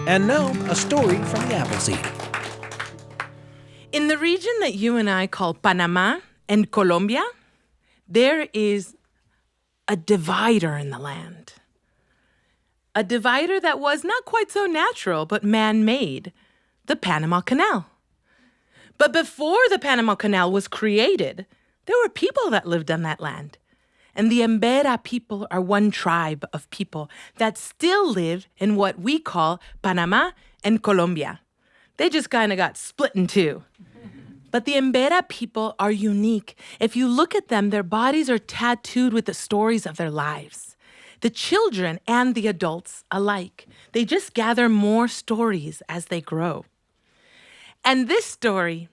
And now, a story from the Appleseed. In the region that you and I call Panama and Colombia, there is a divider in the land. A divider that was not quite so natural, but man-made, the Panama Canal. But before the Panama Canal was created, there were people that lived on that land. And the Embera people are one tribe of people that still live in what we call Panama and Colombia. They just kind of got split in two. But the Embera people are unique. If you look at them, their bodies are tattooed with the stories of their lives. The children and the adults alike. They just gather more stories as they grow. And this story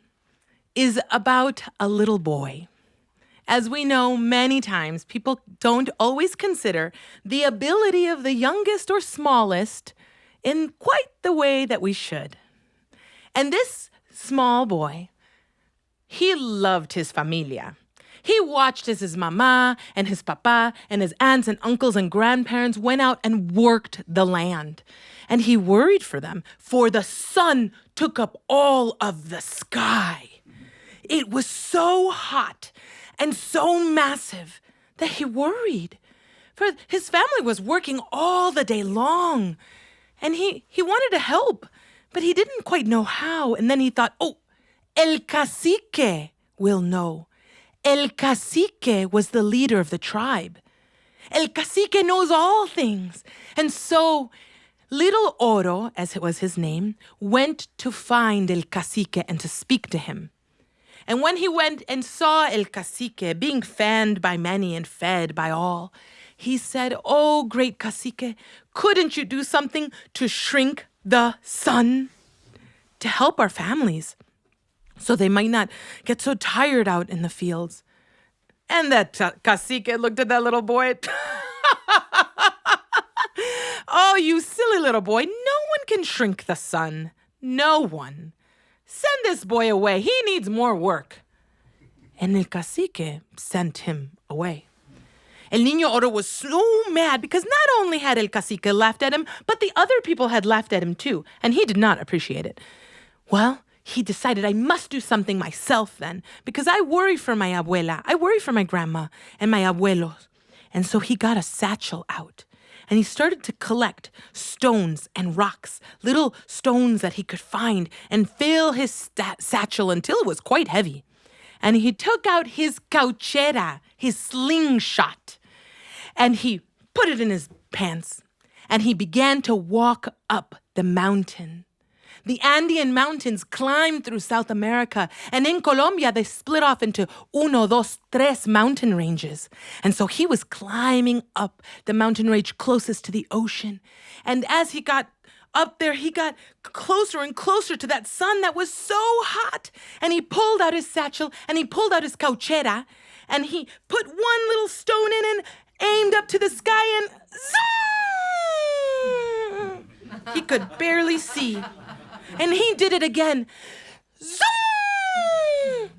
is about a little boy. As we know, many times people don't always consider the ability of the youngest or smallest in quite the way that we should. And this small boy, he loved his familia. He watched as his mama and his papa and his aunts and uncles and grandparents went out and worked the land. And he worried for them, for the sun took up all of the sky. It was so hot and so massive that he worried. For his family was working all the day long. And he wanted to help, but he didn't quite know how. And then he thought, El cacique will know. El cacique was the leader of the tribe. El cacique knows all things. And so Little Oro, as it was his name, went to find El cacique and to speak to him. And when he went and saw El cacique being fanned by many and fed by all, he said, "Oh, great cacique, couldn't you do something to shrink the sun to help our families so they might not get so tired out in the fields?" And that cacique looked at that little boy. "Oh, you silly little boy, no one can shrink the sun. No one. Send this boy away. He needs more work." And el cacique sent him away. El Niño Oro was so mad because not only had el cacique laughed at him, but the other people had laughed at him too, and he did not appreciate it. Well, he decided, I must do something myself then, because I worry for my abuela, I worry for my grandma and my abuelos. And so he got a satchel out. And he started to collect stones and rocks, little stones that he could find, and fill his satchel until it was quite heavy. And he took out his cauchera, his slingshot, and he put it in his pants. And he began to walk up the mountain. The Andean mountains climb through South America, and in Colombia, they split off into 1, 2, 3 mountain ranges. And so he was climbing up the mountain range closest to the ocean. And as he got up there, he got closer and closer to that sun that was so hot. And he pulled out his satchel, and he pulled out his cauchera, and he put one little stone in and aimed up to the sky, and zoom! He could barely see. And he did it again. Zoom!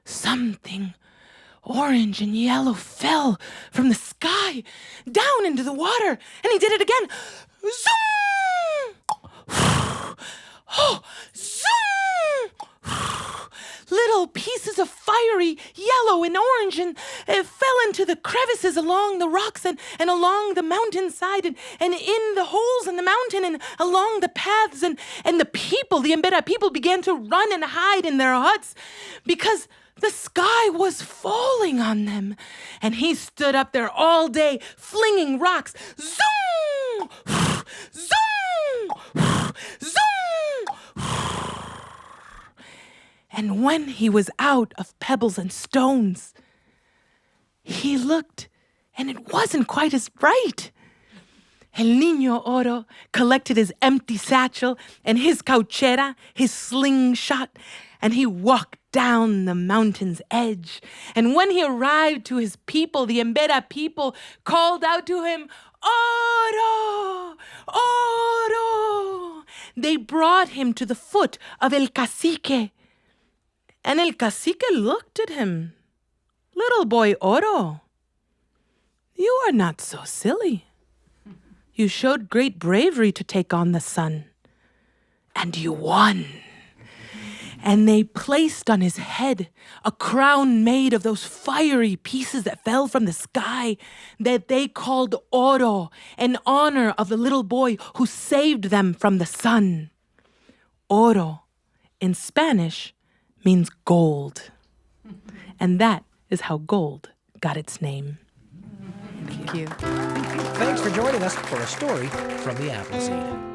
Something orange and yellow fell from the sky down into the water. And he did it again. Zoom! Oh, zoom! Little pieces of fiery yellow and orange and it fell into the crevices along the rocks and along the mountainside and in the holes in the mountain and along the paths and the people, the Embera people began to run and hide in their huts because the sky was falling on them. And he stood up there all day flinging rocks. Zoom! Zoom! Zoom! And when he was out of pebbles and stones, he looked, and it wasn't quite as bright. El Niño Oro collected his empty satchel and his cauchera, his slingshot, and he walked down the mountain's edge. And when he arrived to his people, the Embera people called out to him, "Oro! Oro!" They brought him to the foot of El Cacique. And El Cacique looked at him. "Little boy Oro, you are not so silly. You showed great bravery to take on the sun. And you won. And they placed on his head a crown made of those fiery pieces that fell from the sky that they called Oro, in honor of the little boy who saved them from the sun. Oro, in Spanish, means gold. And that is how gold got its name. Thank you. Thanks for joining us for a story from the Appleseed.